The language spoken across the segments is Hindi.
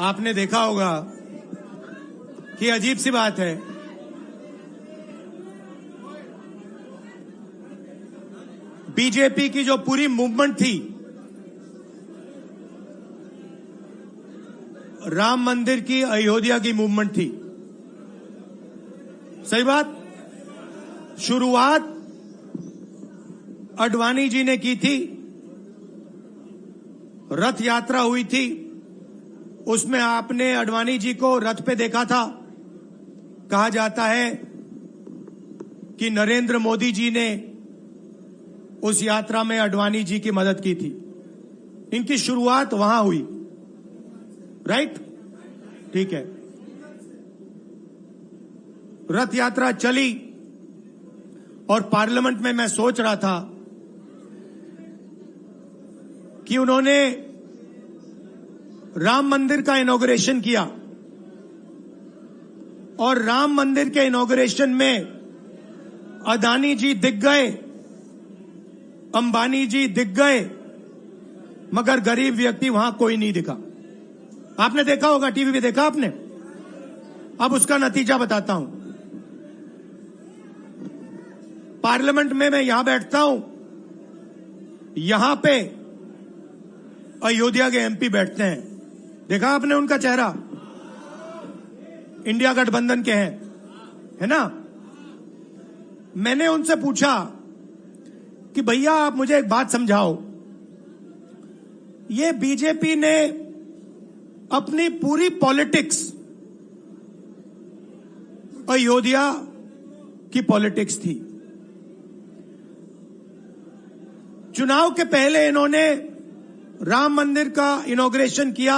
आपने देखा होगा कि अजीब सी बात है, बीजेपी की जो पूरी मूवमेंट थी राम मंदिर की, अयोध्या की मूवमेंट थी। सही बात। शुरुआत अडवाणी जी ने की थी, रथ यात्रा हुई थी, उसमें आपने अडवाणी जी को रथ पे देखा था। कहा जाता है कि नरेंद्र मोदी जी ने उस यात्रा में अडवाणी जी की मदद की थी। इनकी शुरुआत वहां हुई, राइट? ठीक है। रथ यात्रा चली और पार्लियामेंट में मैं सोच रहा था कि उन्होंने राम मंदिर का इनॉग्रेशन किया और राम मंदिर के इनॉग्रेशन में अदानी जी दिख गए, अंबानी जी दिख गए, मगर गरीब व्यक्ति वहां कोई नहीं दिखा। आपने देखा होगा, टीवी पे देखा आपने। अब उसका नतीजा बताता हूं। पार्लियामेंट में मैं यहां बैठता हूं, यहां पे अयोध्या के एमपी बैठते हैं। देखा आपने उनका चेहरा? इंडिया गठबंधन के हैं, है ना? मैंने उनसे पूछा कि भैया आप मुझे एक बात समझाओ, ये बीजेपी ने अपनी पूरी पॉलिटिक्स अयोध्या की पॉलिटिक्स थी। चुनाव के पहले इन्होंने राम मंदिर का इनॉग्रेशन किया,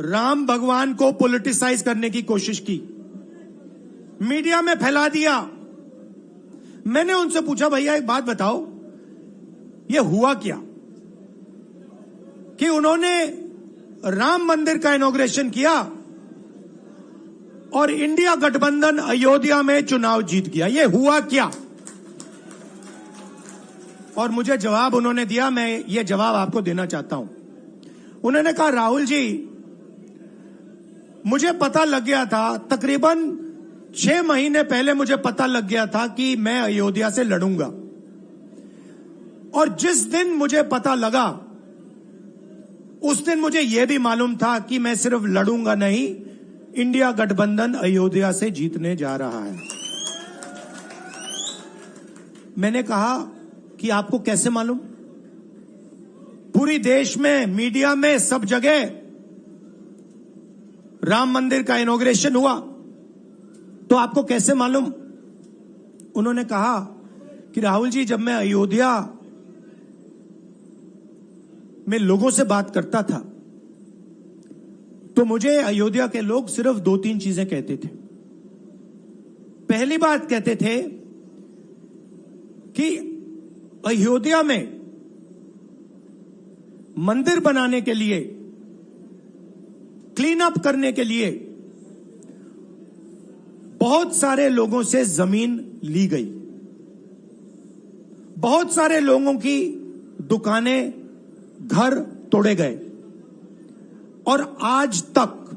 राम भगवान को पॉलिटिसाइज करने की कोशिश की, मीडिया में फैला दिया। मैंने उनसे पूछा भैया एक बात बताओ, ये हुआ क्या कि उन्होंने राम मंदिर का इनॉग्रेशन किया और इंडिया गठबंधन अयोध्या में चुनाव जीत गया? ये हुआ क्या? और मुझे जवाब उन्होंने दिया, मैं ये जवाब आपको देना चाहता हूं। उन्होंने कहा राहुल जी, मुझे पता लग गया था, तकरीबन 6 महीने पहले मुझे पता लग गया था कि मैं अयोध्या से लड़ूंगा, और जिस दिन मुझे पता लगा उस दिन मुझे यह भी मालूम था कि मैं सिर्फ लड़ूंगा नहीं, इंडिया गठबंधन अयोध्या से जीतने जा रहा है। मैंने कहा कि आपको कैसे मालूम? पूरी देश में, मीडिया में, सब जगह राम मंदिर का इनॉग्रेशन हुआ, तो आपको कैसे मालूम? उन्होंने कहा कि राहुल जी, जब मैं अयोध्या में लोगों से बात करता था तो मुझे अयोध्या के लोग सिर्फ 2-3 चीजें कहते थे। पहली बात कहते थे कि अयोध्या में मंदिर बनाने के लिए, क्लीन अप करने के लिए बहुत सारे लोगों से जमीन ली गई, बहुत सारे लोगों की दुकानें, घर तोड़े गए, और आज तक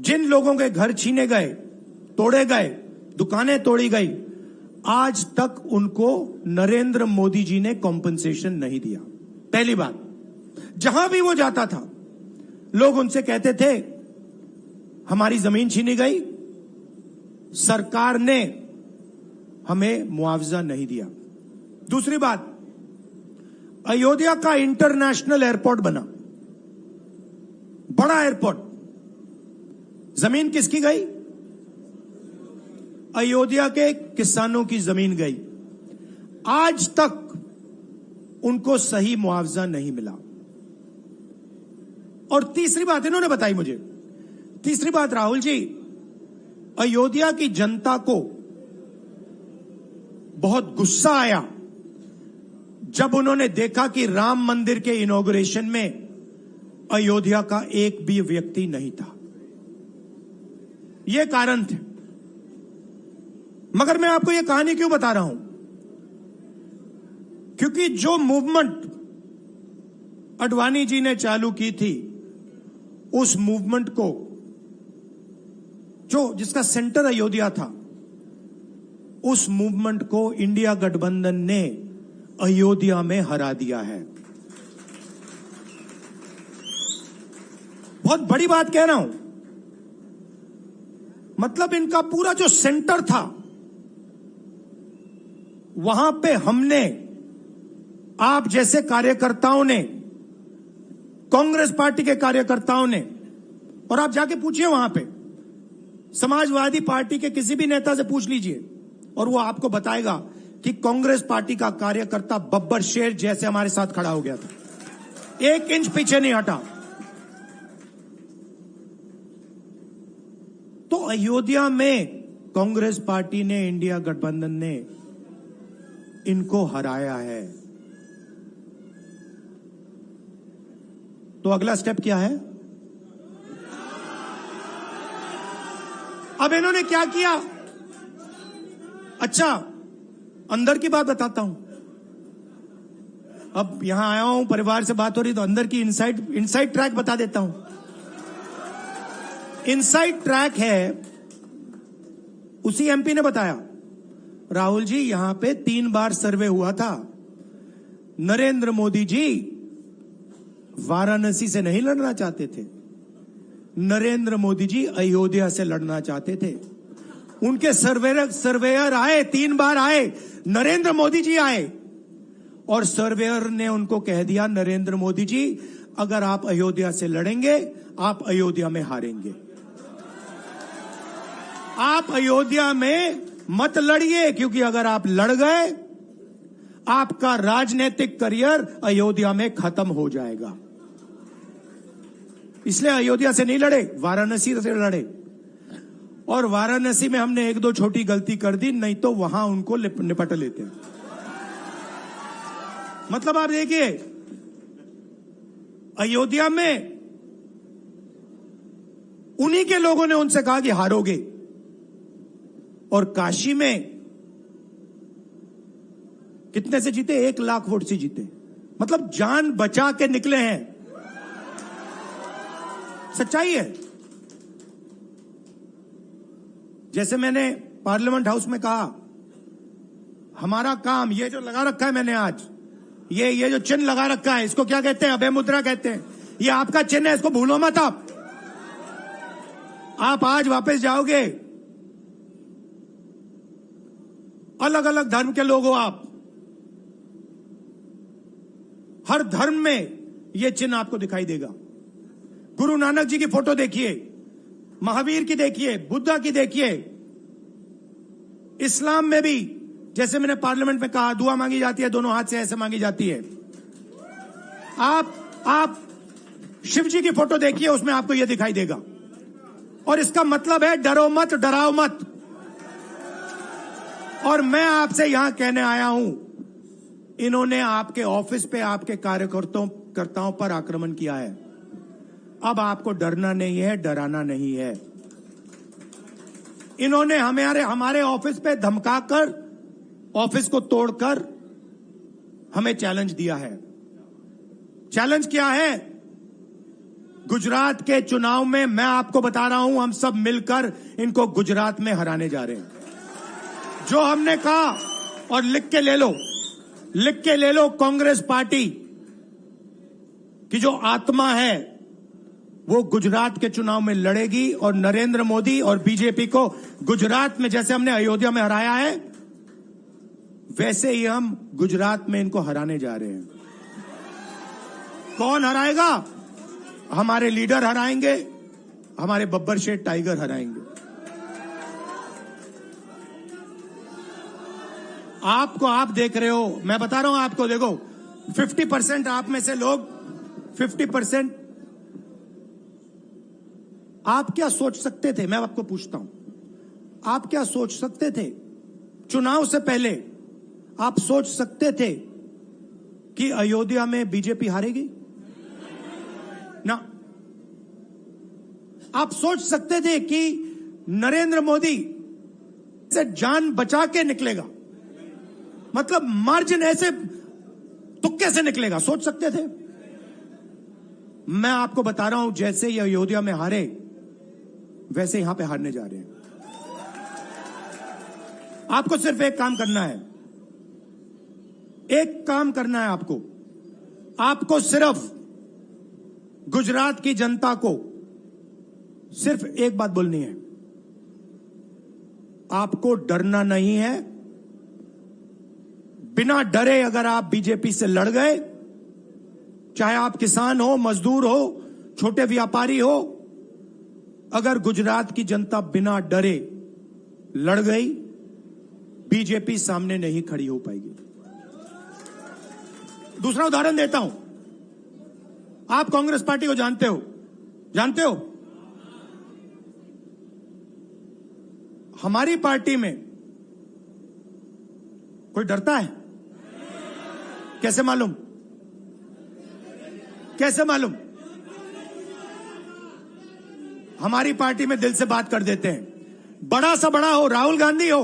जिन लोगों के घर छीने गए, तोड़े गए, दुकानें तोड़ी गई, आज तक उनको नरेंद्र मोदी जी ने कॉम्पनसेशन नहीं दिया। पहली बात, जहां भी वो जाता था लोग उनसे कहते थे हमारी जमीन छीनी गई, सरकार ने हमें मुआवजा नहीं दिया। दूसरी बात, अयोध्या का इंटरनेशनल एयरपोर्ट बना, बड़ा एयरपोर्ट, जमीन किसकी गई? अयोध्या के किसानों की जमीन गई। आज तक उनको सही मुआवजा नहीं मिला। और तीसरी बात इन्होंने बताई मुझे, तीसरी बात, राहुल जी, अयोध्या की जनता को बहुत गुस्सा आया जब उन्होंने देखा कि राम मंदिर के इनॉग्रेशन में अयोध्या का एक भी व्यक्ति नहीं था। यह कारण थे। मगर मैं आपको यह कहानी क्यों बता रहा हूं? क्योंकि जो मूवमेंट अडवाणी जी ने चालू की थी उस मूवमेंट को जिसका सेंटर अयोध्या था, उस मूवमेंट को इंडिया गठबंधन ने अयोध्या में हरा दिया है। बहुत बड़ी बात कह रहा हूं। मतलब इनका पूरा जो सेंटर था, वहां पे हमने, आप जैसे कार्यकर्ताओं ने, कांग्रेस पार्टी के कार्यकर्ताओं ने, और आप जाके पूछिए वहां पे समाजवादी पार्टी के किसी भी नेता से पूछ लीजिए और वो आपको बताएगा कि कांग्रेस पार्टी का कार्यकर्ता बब्बर शेर जैसे हमारे साथ खड़ा हो गया था, 1 इंच पीछे नहीं हटा। तो अयोध्या में कांग्रेस पार्टी ने, इंडिया गठबंधन ने इनको हराया है। तो अगला स्टेप क्या है? अब इन्होंने क्या किया? अच्छा, अंदर की बात बताता हूं। अब यहां आया हूं, परिवार से बात हो रही, तो अंदर की इनसाइड ट्रैक बता देता हूं। इनसाइड ट्रैक है, उसी एमपी ने बताया, राहुल जी यहां पे 3 बार सर्वे हुआ था। नरेंद्र मोदी जी वाराणसी से नहीं लड़ना चाहते थे, नरेंद्र मोदी जी अयोध्या से लड़ना चाहते थे। उनके सर्वेयर आए, 3 बार आए, नरेंद्र मोदी जी आए, और सर्वेयर ने उनको कह दिया, नरेंद्र मोदी जी अगर आप अयोध्या से लड़ेंगे, आप अयोध्या में हारेंगे। आप अयोध्या में मत लड़िए, क्योंकि अगर आप लड़ गए, आपका राजनीतिक करियर अयोध्या में खत्म हो जाएगा। इसलिए अयोध्या से नहीं लड़े, वाराणसी से लड़े। और वाराणसी में हमने 1-2 छोटी गलती कर दी, नहीं तो वहां उनको निपट लेते। मतलब आप देखिए, अयोध्या में उन्हीं के लोगों ने उनसे कहा कि हारोगे, और काशी में कितने से जीते? 1 लाख वोट से जीते। मतलब जान बचा के निकले हैं। सच्चाई है। जैसे मैंने पार्लियामेंट हाउस में कहा, हमारा काम, ये जो लगा रखा है मैंने आज, ये जो चिन्ह लगा रखा है, इसको क्या कहते हैं? अभय मुद्रा कहते हैं। ये आपका चिन्ह है, इसको भूलो मत। आप आज वापस जाओगे, अलग अलग धर्म के लोग हो आप, हर धर्म में यह चिन्ह आपको दिखाई देगा। गुरु नानक जी की फोटो देखिए, महावीर की देखिए, बुद्धा की देखिए। इस्लाम में भी, जैसे मैंने पार्लियामेंट में कहा, दुआ मांगी जाती है, दोनों हाथ से ऐसे मांगी जाती है। आप शिव जी की फोटो देखिए, उसमें आपको यह दिखाई देगा। और इसका मतलब है डरो मत, डराओ मत। और मैं आपसे यहां कहने आया हूं, इन्होंने आपके ऑफिस पे, आपके कार्यकर्ताओं पर आक्रमण किया है। अब आपको डरना नहीं है, डराना नहीं है। इन्होंने हमारे ऑफिस पे धमकाकर, ऑफिस को तोड़कर हमें चैलेंज दिया है। चैलेंज क्या है? गुजरात के चुनाव में मैं आपको बता रहा हूं, हम सब मिलकर इनको गुजरात में हराने जा रहे हैं। जो हमने कहा, और लिख के ले लो, कांग्रेस पार्टी की जो आत्मा है वो गुजरात के चुनाव में लड़ेगी, और नरेंद्र मोदी और बीजेपी को गुजरात में, जैसे हमने अयोध्या में हराया है, वैसे ही हम गुजरात में इनको हराने जा रहे हैं। कौन हराएगा? हमारे लीडर हराएंगे, हमारे बब्बर शेर टाइगर हराएंगे। आप देख रहे हो, मैं बता रहा हूं आपको, देखो 50% आप में से लोग, 50% आप क्या सोच सकते थे? मैं आपको पूछता हूं, आप क्या सोच सकते थे? चुनाव से पहले आप सोच सकते थे कि अयोध्या में बीजेपी हारेगी? ना। आप सोच सकते थे कि नरेंद्र मोदी से जान बचा के निकलेगा? मतलब मार्जिन ऐसे तुक्के से निकलेगा, सोच सकते थे? मैं आपको बता रहा हूं, जैसे ये अयोध्या में हारे वैसे यहां पे हारने जा रहे हैं। आपको सिर्फ एक काम करना है, एक काम करना है आपको सिर्फ गुजरात की जनता को सिर्फ एक बात बोलनी है, आपको डरना नहीं है। बिना डरे अगर आप बीजेपी से लड़ गए, चाहे आप किसान हो, मजदूर हो, छोटे व्यापारी हो, अगर गुजरात की जनता बिना डरे लड़ गई, बीजेपी सामने नहीं खड़ी हो पाएगी। दूसरा उदाहरण देता हूं, आप कांग्रेस पार्टी को जानते हो? हमारी पार्टी में कोई डरता है? कैसे मालूम? हमारी पार्टी में दिल से बात कर देते हैं। बड़ा सा बड़ा हो, राहुल गांधी हो,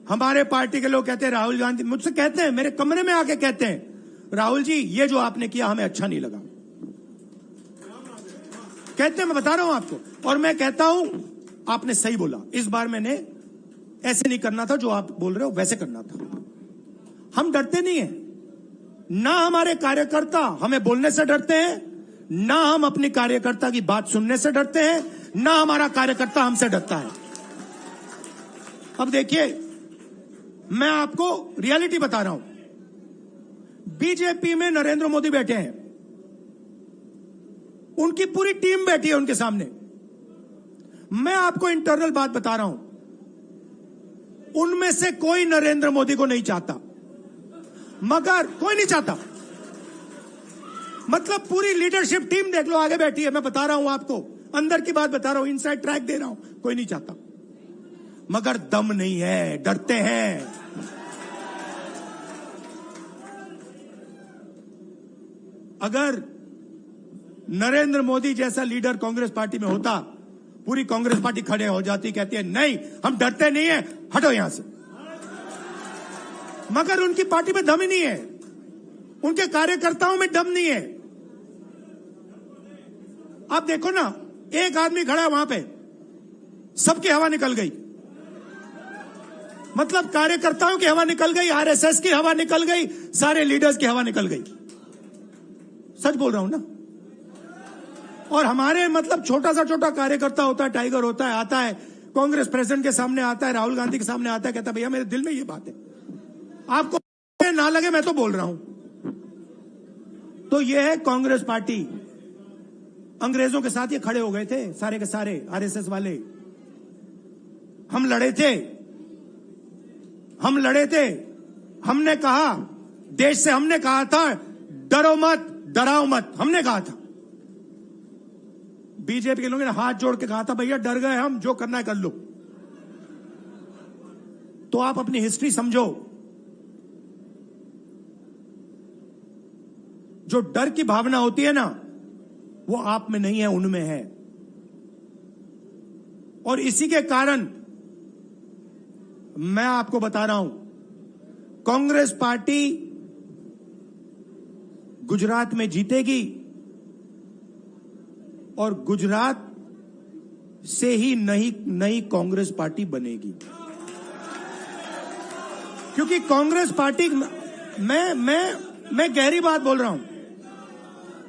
हमारे पार्टी के लोग कहते हैं राहुल गांधी, मुझसे कहते हैं, मेरे कमरे में आके कहते हैं, राहुल जी ये जो आपने किया हमें अच्छा नहीं लगा। कहते हैं, मैं बता रहा हूं आपको, और मैं कहता हूं आपने सही बोला, इस बार मैंने ऐसे नहीं करना था, जो आप बोल रहे हो वैसे करना था। हम डरते नहीं है, ना हमारे कार्यकर्ता हमें बोलने से डरते हैं, ना हम अपनी कार्यकर्ता की बात सुनने से डरते हैं, ना हमारा कार्यकर्ता हमसे डरता है। अब देखिए, मैं आपको रियलिटी बता रहा हूं, बीजेपी में नरेंद्र मोदी बैठे हैं, उनकी पूरी टीम बैठी है उनके सामने। मैं आपको इंटरनल बात बता रहा हूं, उनमें से कोई नरेंद्र मोदी को नहीं चाहता, मगर कोई नहीं चाहता, मतलब पूरी लीडरशिप टीम देख लो आगे बैठी है। मैं बता रहा हूं आपको, अंदर की बात बता रहा हूं, इनसाइड ट्रैक दे रहा हूं, कोई नहीं चाहता, मगर दम नहीं है, डरते हैं। अगर नरेंद्र मोदी जैसा लीडर कांग्रेस पार्टी में होता, पूरी कांग्रेस पार्टी खड़े हो जाती, कहती है नहीं हम डरते नहीं है, हटो यहां से। मगर उनकी पार्टी में दम ही नहीं है, उनके कार्यकर्ताओं में दम नहीं है। आप देखो ना, एक आदमी खड़ा वहां पे, सबकी हवा निकल गई, मतलब कार्यकर्ताओं की हवा निकल गई, आरएसएस की हवा निकल गई, सारे लीडर्स की हवा निकल गई। सच बोल रहा हूं ना। और हमारे मतलब छोटा कार्यकर्ता होता है, टाइगर होता है, आता है कांग्रेस प्रेसिडेंट के सामने, आता है राहुल गांधी के सामने, आता है, कहता है भैया मेरे दिल में ये बात है, आपको ना लगे मैं तो बोल रहा हूं। तो ये है कांग्रेस पार्टी। अंग्रेजों के साथ ये खड़े हो गए थे सारे के सारे आरएसएस वाले। हम लड़े थे, हमने कहा, देश से हमने कहा था डरो मत, डराओ मत, हमने कहा था। बीजेपी के लोगों ने हाथ जोड़ के कहा था भैया डर गए हम, जो करना है कर लो। तो आप अपनी हिस्ट्री समझो, जो डर की भावना होती है ना, वो आप में नहीं है, उनमें है। और इसी के कारण मैं आपको बता रहा हूं, कांग्रेस पार्टी गुजरात में जीतेगी और गुजरात से ही नई कांग्रेस पार्टी बनेगी। क्योंकि कांग्रेस पार्टी, मैं गहरी बात बोल रहा हूं,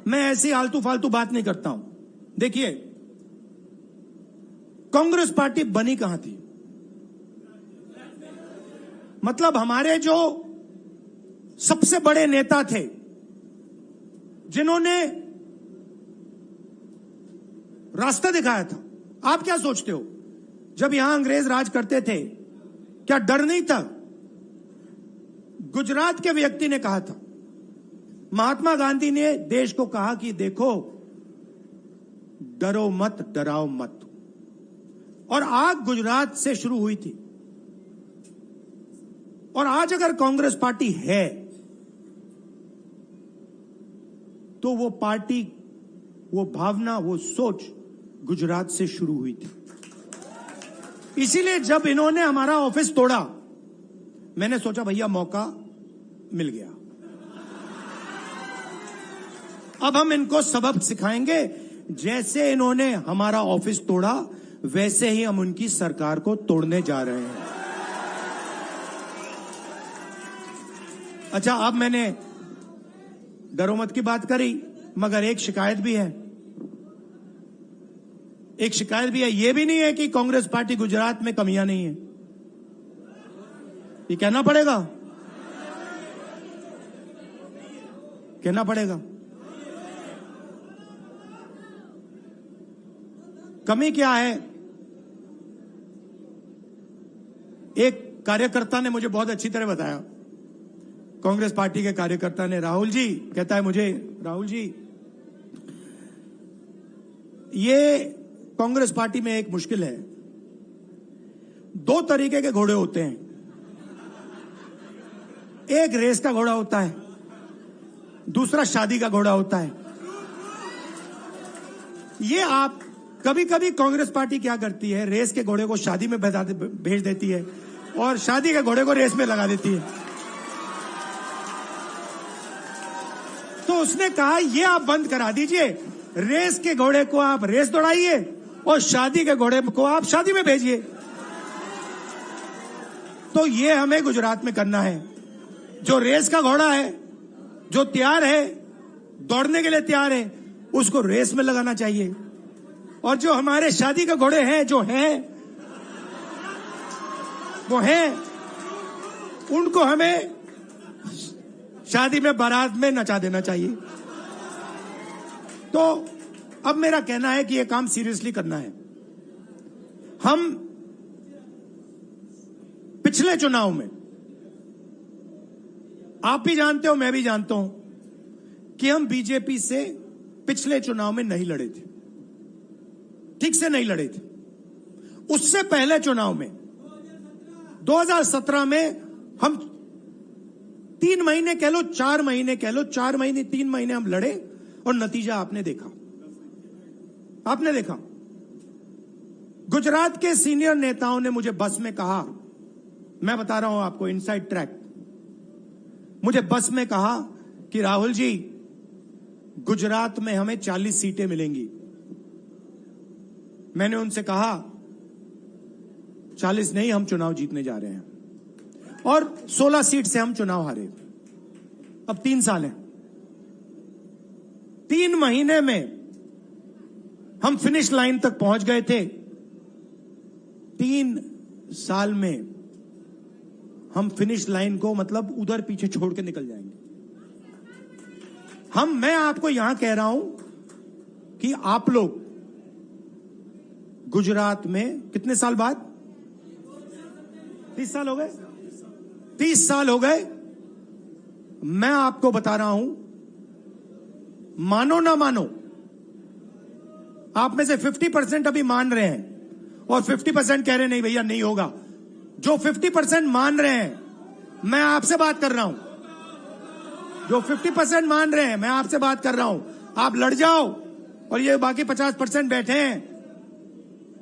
मैं ऐसी आलतू फालतू बात नहीं करता हूं। देखिए, कांग्रेस पार्टी बनी कहां थी? मतलब हमारे जो सबसे बड़े नेता थे, जिन्होंने रास्ता दिखाया था, आप क्या सोचते हो, जब यहां अंग्रेज राज करते थे क्या डर नहीं था? गुजरात के व्यक्ति ने कहा था, महात्मा गांधी ने देश को कहा कि देखो डरो मत, डराओ मत। और आग गुजरात से शुरू हुई थी। और आज अगर कांग्रेस पार्टी है तो वो पार्टी, वो भावना, वो सोच गुजरात से शुरू हुई थी। इसीलिए जब इन्होंने हमारा ऑफिस तोड़ा, मैंने सोचा भैया मौका मिल गया। अब हम इनको सबक सिखाएंगे। जैसे इन्होंने हमारा ऑफिस तोड़ा, वैसे ही हम उनकी सरकार को तोड़ने जा रहे हैं। अच्छा, अब मैंने डरो मत की बात करी, मगर एक शिकायत भी है। एक शिकायत भी है। यह भी नहीं है कि कांग्रेस पार्टी गुजरात में कमियां नहीं है, ये कहना पड़ेगा, कहना पड़ेगा। कमी क्या है? एक कार्यकर्ता ने मुझे बहुत अच्छी तरह बताया, कांग्रेस पार्टी के कार्यकर्ता ने, राहुल जी, कहता है मुझे, राहुल जी, ये कांग्रेस पार्टी में एक मुश्किल है, दो तरीके के घोड़े होते हैं। एक रेस का घोड़ा होता है, दूसरा शादी का घोड़ा होता है। ये आप कभी कभी कांग्रेस पार्टी क्या करती है, रेस के घोड़े को शादी में भेज देती है और शादी के घोड़े को रेस में लगा देती है। तो उसने कहा ये आप बंद करा दीजिए, रेस के घोड़े को आप रेस दौड़ाइए और शादी के घोड़े को आप शादी में भेजिए। तो ये हमें गुजरात में करना है। जो रेस का घोड़ा है, जो तैयार है, दौड़ने के लिए तैयार है, उसको रेस में लगाना चाहिए। और जो हमारे शादी के घोड़े हैं, जो हैं वो हैं, उनको हमें शादी में बारात में नचा देना चाहिए। तो अब मेरा कहना है कि यह काम सीरियसली करना है। हम पिछले चुनाव में, आप भी जानते हो, मैं भी जानता हूं कि हम बीजेपी से पिछले चुनाव में नहीं लड़े थे, ठीक से नहीं लड़े थे। उससे पहले चुनाव में 2017 में हम 3 महीने कह लो, 4 महीने कह लो, 4 महीने 3 महीने हम लड़े और नतीजा आपने देखा। आपने देखा, गुजरात के सीनियर नेताओं ने मुझे बस में कहा, मैं बता रहा हूं आपको इनसाइड ट्रैक, मुझे बस में कहा कि राहुल जी, गुजरात में हमें 40 सीटें मिलेंगी। मैंने उनसे कहा 40 नहीं, हम चुनाव जीतने जा रहे हैं। और 16 सीट से हम चुनाव हारे। अब 3 साल है, 3 महीने में हम फिनिश लाइन तक पहुंच गए थे। 3 साल में हम फिनिश लाइन को मतलब उधर पीछे छोड़ के निकल जाएंगे। मैं आपको यहां कह रहा हूं कि आप लोग गुजरात में कितने साल बाद, 30 साल हो गए, 30 साल हो गए, मैं आपको बता रहा हूं, मानो ना मानो, आप में से 50% अभी मान रहे हैं और 50% कह रहे नहीं भैया नहीं होगा। जो 50% मान रहे हैं, मैं आपसे बात कर रहा हूं, जो 50% मान रहे हैं, मैं आपसे बात कर रहा हूं, आप लड़ जाओ और ये बाकी 50% बैठे हैं,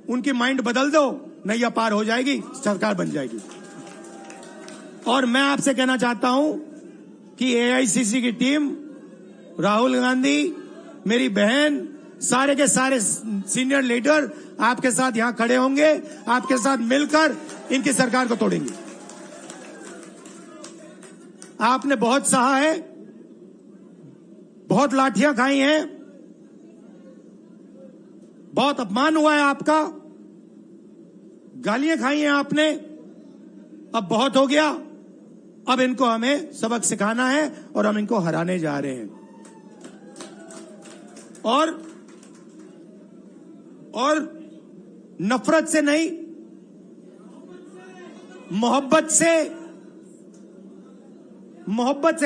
उनकी माइंड बदल दो, नैया पार हो जाएगी, सरकार बन जाएगी। और मैं आपसे कहना चाहता हूं कि एआईसीसी की टीम, राहुल गांधी, मेरी बहन, सारे के सारे सीनियर लीडर आपके साथ यहां खड़े होंगे, आपके साथ मिलकर इनकी सरकार को तोड़ेंगे। आपने बहुत सहा है, बहुत लाठियां खाई हैं, बहुत अपमान हुआ है आपका, गालियां खाई हैं आपने, अब बहुत हो गया। अब इनको हमें सबक सिखाना है और हम इनको हराने जा रहे हैं। और नफरत से नहीं, मोहब्बत से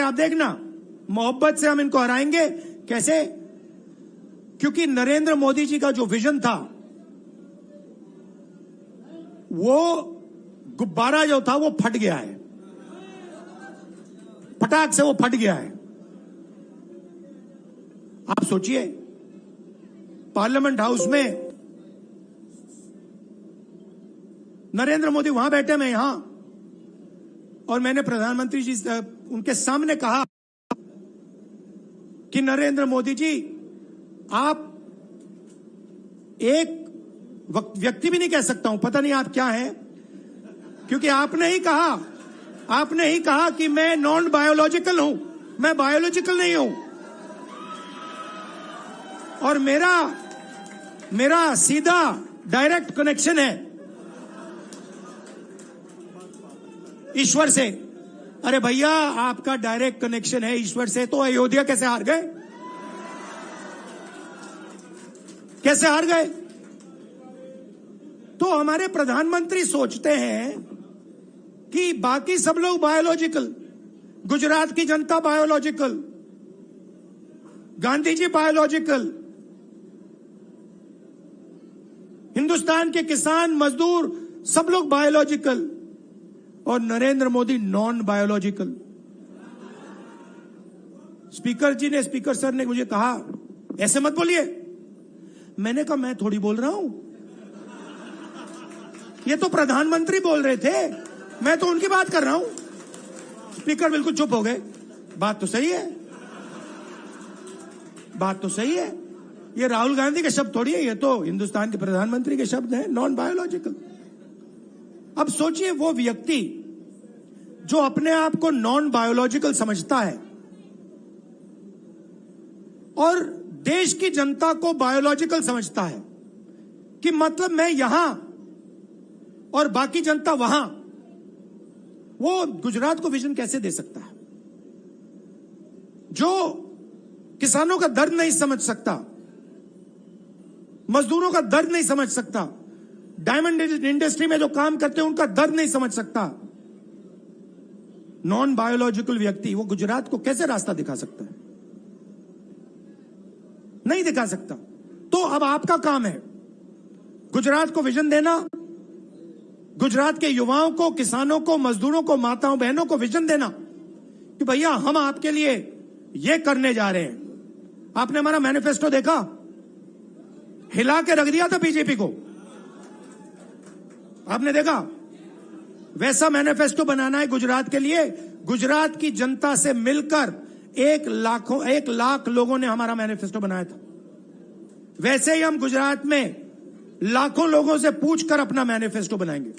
आप देखना, मोहब्बत से हम इनको हराएंगे। कैसे? क्योंकि नरेंद्र मोदी जी का जो विजन था, वो गुब्बारा जो था वो फट गया है, फटाक से वो फट गया है। आप सोचिए, पार्लियामेंट हाउस में नरेंद्र मोदी वहां बैठे, मैं यहां, और मैंने प्रधानमंत्री जी उनके सामने कहा कि नरेंद्र मोदी जी, आप एक व्यक्ति भी नहीं कह सकता हूं, पता नहीं आप क्या हैं, क्योंकि आपने ही कहा कि मैं नॉन बायोलॉजिकल हूं, मैं बायोलॉजिकल नहीं हूं, और मेरा सीधा डायरेक्ट कनेक्शन है ईश्वर से। अरे भैया, आपका डायरेक्ट कनेक्शन है ईश्वर से, तो अयोध्या कैसे हार गए? कैसे हार गए? तो हमारे प्रधानमंत्री सोचते हैं कि बाकी सब लोग बायोलॉजिकल, गुजरात की जनता बायोलॉजिकल, गांधी जी बायोलॉजिकल, हिंदुस्तान के किसान मजदूर सब लोग बायोलॉजिकल, और Narendra Modi non biological. Speaker sir ने मुझे कहा, ऐसे मत बोलिए। मैंने कहा, मैं थोड़ी बोल रहा हूं, ये तो प्रधानमंत्री बोल रहे थे, मैं तो उनकी बात कर रहा हूं। स्पीकर बिल्कुल चुप हो गए। बात तो सही है, बात तो सही है, ये राहुल गांधी के शब्द थोड़ी है, ये तो हिंदुस्तान के प्रधानमंत्री के शब्द हैं, नॉन बायोलॉजिकल। अब सोचिए, वो व्यक्ति जो अपने आप को नॉन बायोलॉजिकल समझता है और देश की जनता को बायोलॉजिकल समझता है, कि मतलब मैं यहां और बाकी जनता वहां, वो गुजरात को विजन कैसे दे सकता है? जो किसानों का दर्द नहीं समझ सकता, मजदूरों का दर्द नहीं समझ सकता, डायमंड इंडस्ट्री में जो काम करते हैं उनका दर्द नहीं समझ सकता, नॉन बायोलॉजिकल व्यक्ति वो गुजरात को कैसे रास्ता दिखा सकता है? नहीं दिखा सकता। तो अब आपका काम है गुजरात को विजन देना, गुजरात के युवाओं को, किसानों को, मजदूरों को, माताओं बहनों को विजन देना कि भैया हम आपके लिए ये करने जा रहे हैं। आपने हमारा मैनिफेस्टो देखा, हिला के रख दिया था बीजेपी को, आपने देखा? वैसा मैनिफेस्टो बनाना है गुजरात के लिए। गुजरात की जनता से मिलकर 1 लाख लोगों ने हमारा मैनिफेस्टो बनाया था। वैसे ही हम गुजरात में लाखों लोगों से पूछकर अपना मैनिफेस्टो बनाएंगे,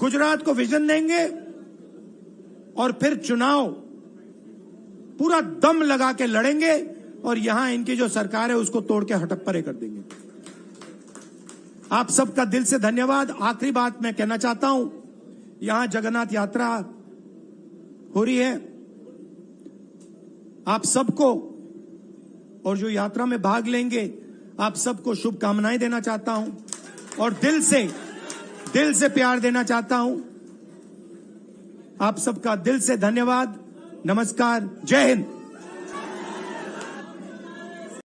गुजरात को विजन देंगे, और फिर चुनाव पूरा दम लगा के लड़ेंगे, और यहां इनकी जो सरकार है उसको तोड़ के हटप्परे कर देंगे। आप सबका दिल से धन्यवाद। आखिरी बात मैं कहना चाहता हूं, यहां जगन्नाथ यात्रा हो रही है, आप सबको, और जो यात्रा में भाग लेंगे, आप सबको शुभकामनाएं देना चाहता हूं, और दिल से प्यार देना चाहता हूं। आप सबका दिल से धन्यवाद। नमस्कार, जय हिंद।